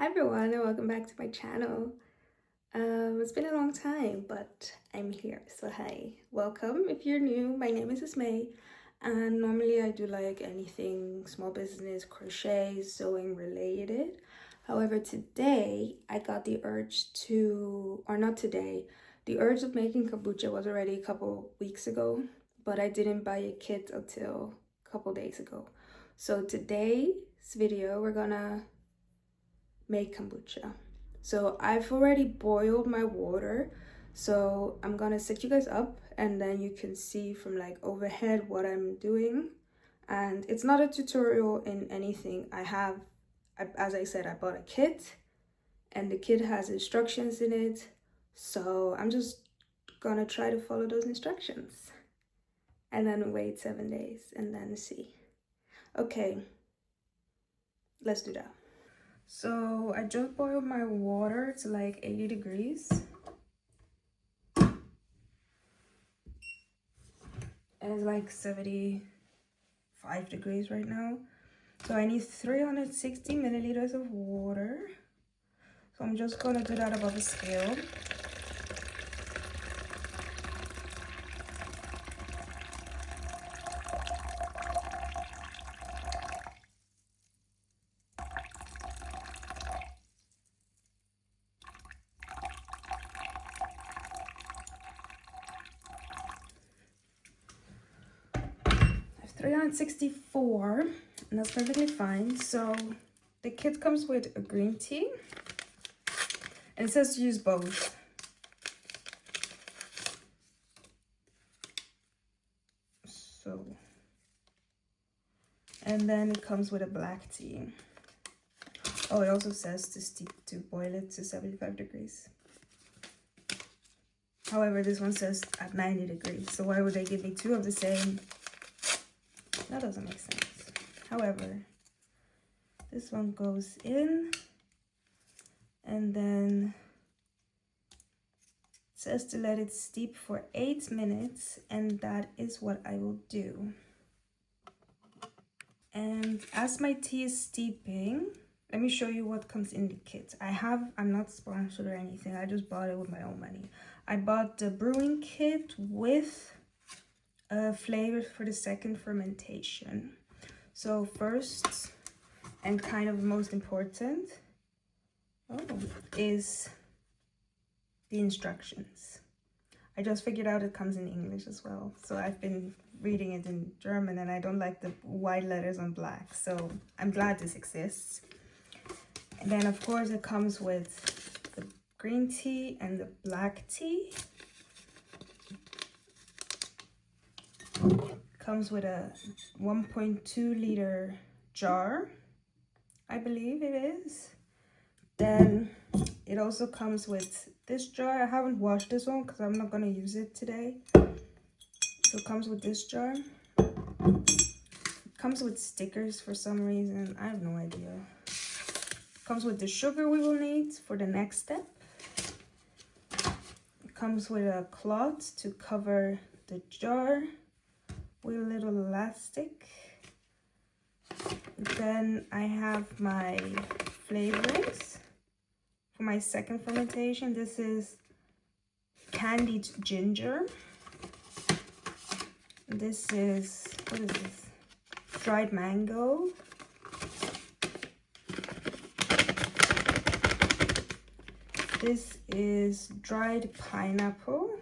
everyone, and welcome back to my channel. It's been a long time, but I'm here, so hi, welcome. If you're new, my name is Ismay, and normally I do like anything small business, crochet, sewing related. However, today I got the urge to, or not today, the urge of making kombucha was already a couple weeks ago, but I didn't buy a kit until a couple days ago. So today's video, we're gonna make kombucha. So I've already boiled my water, so I'm gonna set you guys up and then you can see from like overhead what I'm doing. And it's not a tutorial in anything. As I said, I bought a kit and the kit has instructions in it, so I'm just gonna try to follow those instructions and then wait 7 days and then see. Okay, let's do that. So I just boiled my water to like 80 degrees. And it's like 75 degrees right now. So I need 360 milliliters of water. So I'm just gonna do that above a scale. I have 364, and that's perfectly fine. So the kit comes with a green tea, and it says to use both. So, and then it comes with a black tea. Oh, it also says to boil it to 75 degrees. However, this one says at 90 degrees. So why would they give me two of the same? That doesn't make sense. However, this one goes in and then it says to let it steep for 8 minutes, and that is what I will do. And as my tea is steeping, let me show you what comes in the kit. I'm not sponsored or anything. I just bought it with my own money. I bought the brewing kit with flavors for the second fermentation. So first, and kind of most important, is the instructions. I just figured out it comes in English as well. So I've been reading it in German and I don't like the white letters on black. So I'm glad this exists. And then of course it comes with the green tea and the black tea. It comes with a 1.2 liter jar, I believe it is. Then it also comes with this jar. I haven't washed this one because I'm not going to use it today. So it comes with this jar. It comes with stickers for some reason. I have no idea. It comes with the sugar we will need for the next step. It comes with a cloth to cover the jar with a little elastic. Then I have my flavorings for my second fermentation. This is candied ginger. This is, what is this? Dried mango. This is dried pineapple.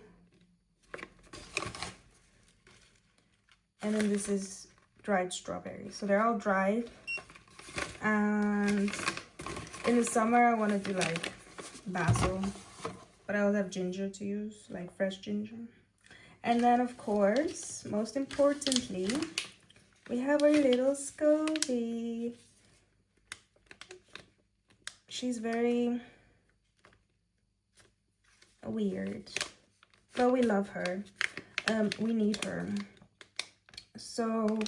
And then this is dried strawberries. So they're all dried. And in the summer, I want to do like basil, but I also have ginger to use, like fresh ginger. And then, of course, most importantly, we have our little Scooby. She's very weird, but we love her. We need her. So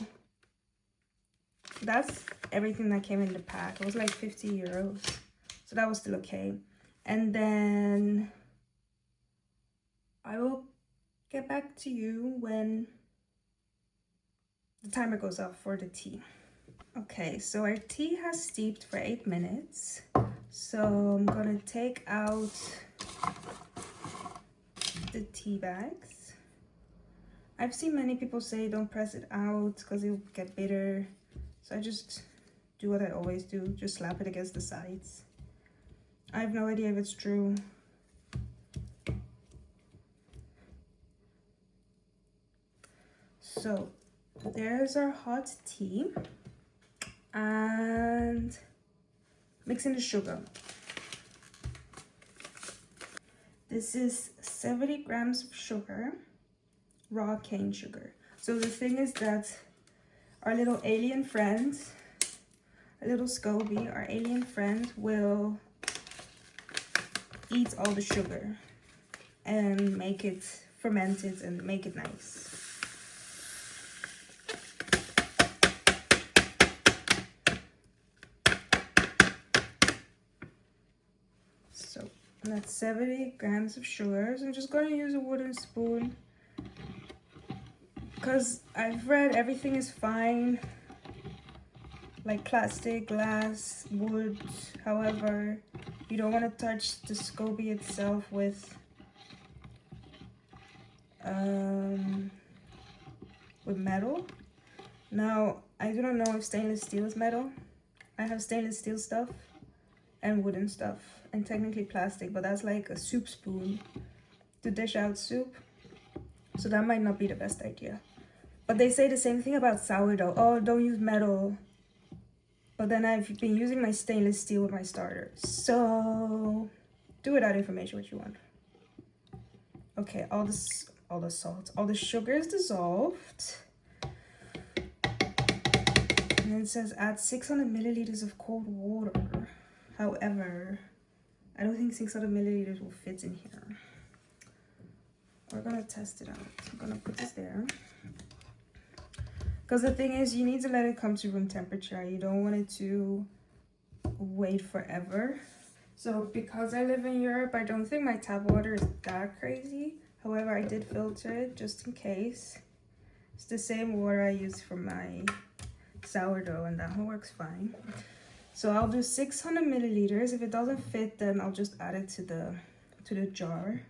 that's everything that came in the pack. It was like 50 euros. So that was still okay. And then I will get back to you when the timer goes off for the tea. Okay, so our tea has steeped for 8 minutes. So I'm gonna take out the tea bags. I've seen many people say don't press it out because it will get bitter. So I just do what I always do, just slap it against the sides. I have no idea if it's true. So there's our hot tea, and mixing the sugar. This is 70 grams of sugar, raw cane sugar. So the thing is that our little alien friend, our little SCOBY, our alien friend, will eat all the sugar and make it fermented and make it nice. So that's 70 grams of sugar. So I'm just going to use a wooden spoon because I've read everything is fine, like plastic, glass, wood. However, you don't want to touch the SCOBY itself with metal. Now, I do not know if stainless steel is metal. I have stainless steel stuff and wooden stuff and technically plastic, but that's like a soup spoon to dish out soup. So that might not be the best idea. But they say the same thing about sourdough. Oh, don't use metal. But then I've been using my stainless steel with my starter. So do with that information what you want. Okay, all the salt, all the sugar is dissolved. And then it says add 600 milliliters of cold water. However, I don't think 600 milliliters will fit in here. We're gonna test it out. I'm gonna put this there. Because the thing is, you need to let it come to room temperature. You don't want it to wait forever. So because I live in Europe, I don't think my tap water is that crazy. However, I did filter it just in case. It's the same water I use for my sourdough, and that one works fine. So I'll do 600 milliliters. If it doesn't fit, then I'll just add it to the jar.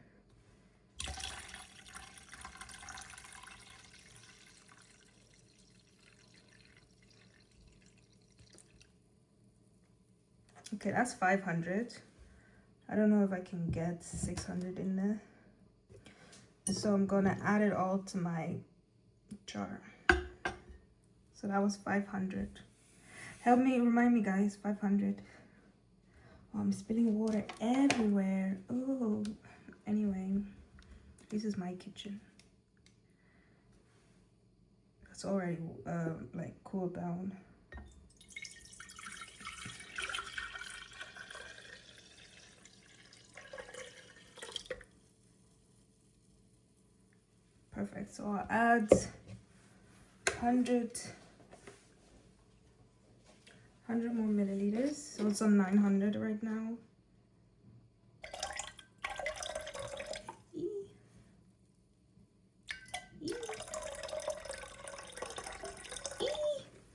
Okay, that's 500. I don't know if I can get 600 in there. So I'm gonna add it all to my jar. So that was 500. Help me, remind me guys, 500. Oh, I'm spilling water everywhere. Oh, anyway, this is my kitchen. It's already like cooled down. Perfect. So I'll add 100 more milliliters. So it's on 900 right now.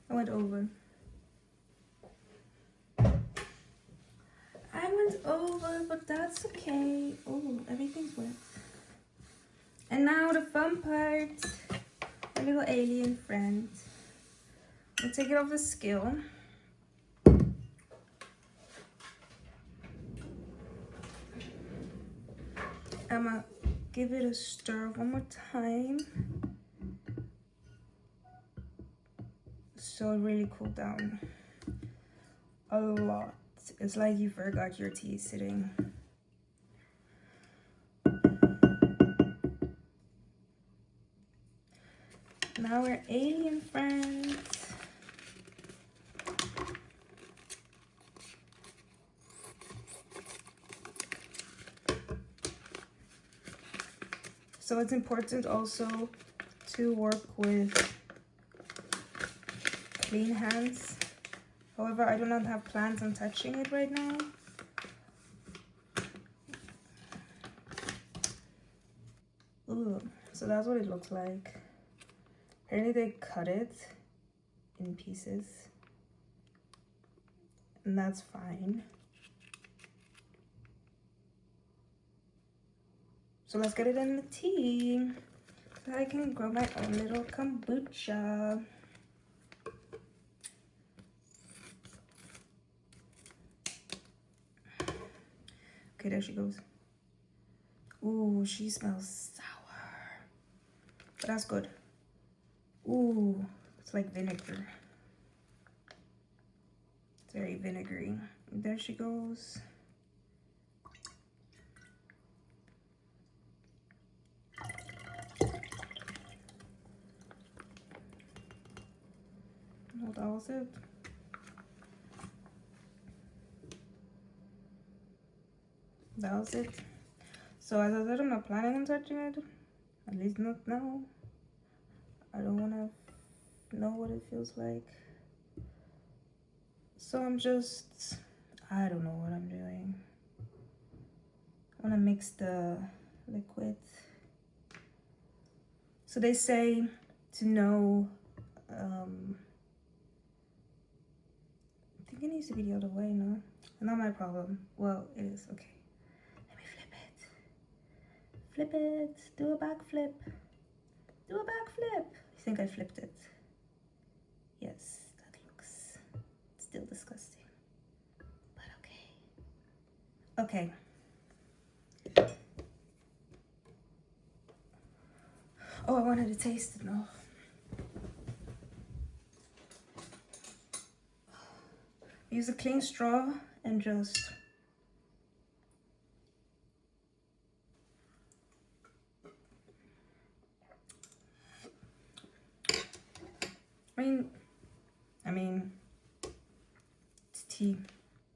I went over. But that's okay. Oh, everything's wet. And now the fun part, my little alien friend. I'll take it off the scale. I'm gonna give it a stir one more time. So it really cooled down a lot. It's like you forgot your tea sitting. Now we're alien friends. So it's important also to work with clean hands. However, I do not have plans on touching it right now. Ooh, so that's what it looks like. Apparently they cut it in pieces, and that's fine. So let's get it in the tea so I can grow my own little kombucha. Okay, there she goes. Ooh, she smells sour. But that's good. Ooh, it's like vinegar. It's very vinegary. There she goes. Well, that was it. That was it. So as I said, I'm not planning on touching it. At least not now. I don't want to know what it feels like. So I'm just, I don't know what I'm doing. I want to mix the liquid. So they say to know, I think it needs to be the other way, no? Not my problem. Well, it is, okay. Let me flip it. Flip it, do a backflip. Do a backflip. I think I flipped it. Yes, that looks still disgusting, but okay. Okay. Oh, I wanted to taste it now. Use a clean straw and just I mean, it's tea.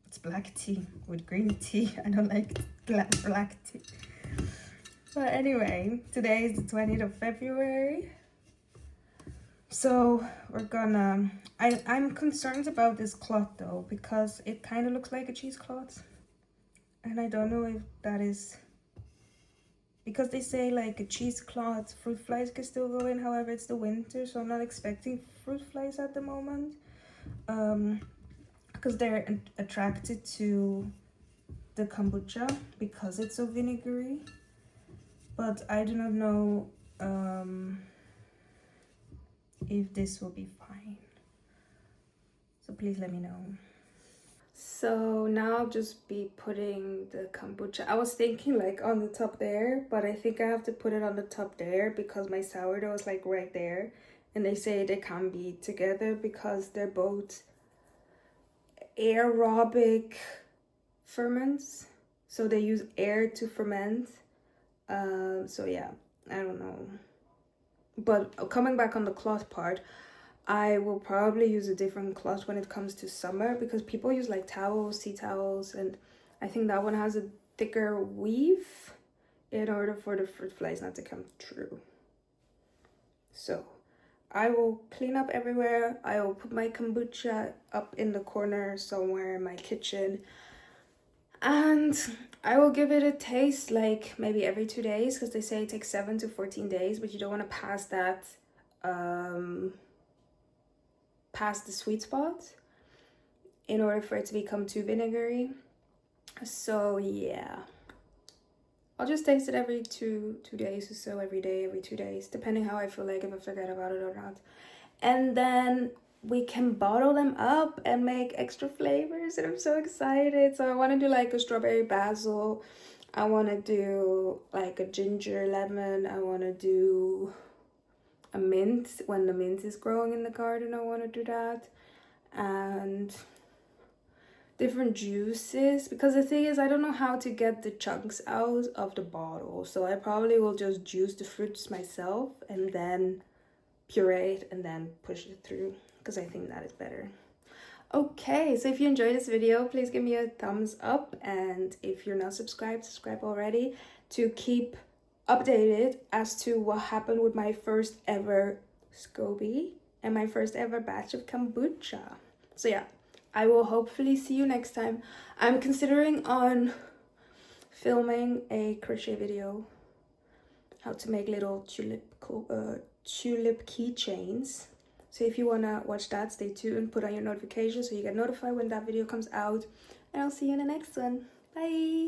It's black tea with green tea. I don't like black tea. But anyway, today is the 20th of February. So we're gonna, I'm concerned about this cloth though, because it kind of looks like a cheesecloth. And I don't know if that is, because they say like a cheesecloth, fruit flies can still go in. However, it's the winter, so I'm not expecting fruit flies at the moment. Because they're attracted to the kombucha because it's so vinegary. But I do not know if this will be fine. So please let me know. So now I'll just be putting the kombucha. I was thinking like on the top there, but I think I have to put it on the top there because my sourdough is like right there. And they say they can't be together because they're both aerobic ferments. So they use air to ferment. So yeah, I don't know. But coming back on the cloth part, I will probably use a different cloth when it comes to summer because people use like towels, tea towels, and I think that one has a thicker weave in order for the fruit flies not to come through. So I will clean up everywhere. I will put my kombucha up in the corner somewhere in my kitchen. And I will give it a taste like maybe every 2 days because they say it takes 7 to 14 days, but you don't want to pass that, past the sweet spot in order for it to become too vinegary. So yeah, I'll just taste it every two days or so, every day, every 2 days, depending how I feel like, if I forget about it or not. And then we can bottle them up and make extra flavors, and I'm so excited. So I want to do like a strawberry basil, I want to do like a ginger lemon, I want to do a mint when the mint is growing in the garden. I want to do that, and different juices, because the thing is I don't know how to get the chunks out of the bottle, so I probably will just juice the fruits myself and then puree it and then push it through, because I think that is better. Okay, so if you enjoyed this video, please give me a thumbs up, and if you're not subscribed, subscribe already to keep updated as to what happened with my first ever SCOBY and my first ever batch of kombucha. So yeah, I will hopefully see you next time. I'm considering on filming a crochet video, how to make little tulip keychains. So if you want to watch that, stay tuned, put on your notifications so you get notified when that video comes out, and I'll see you in the next one. Bye!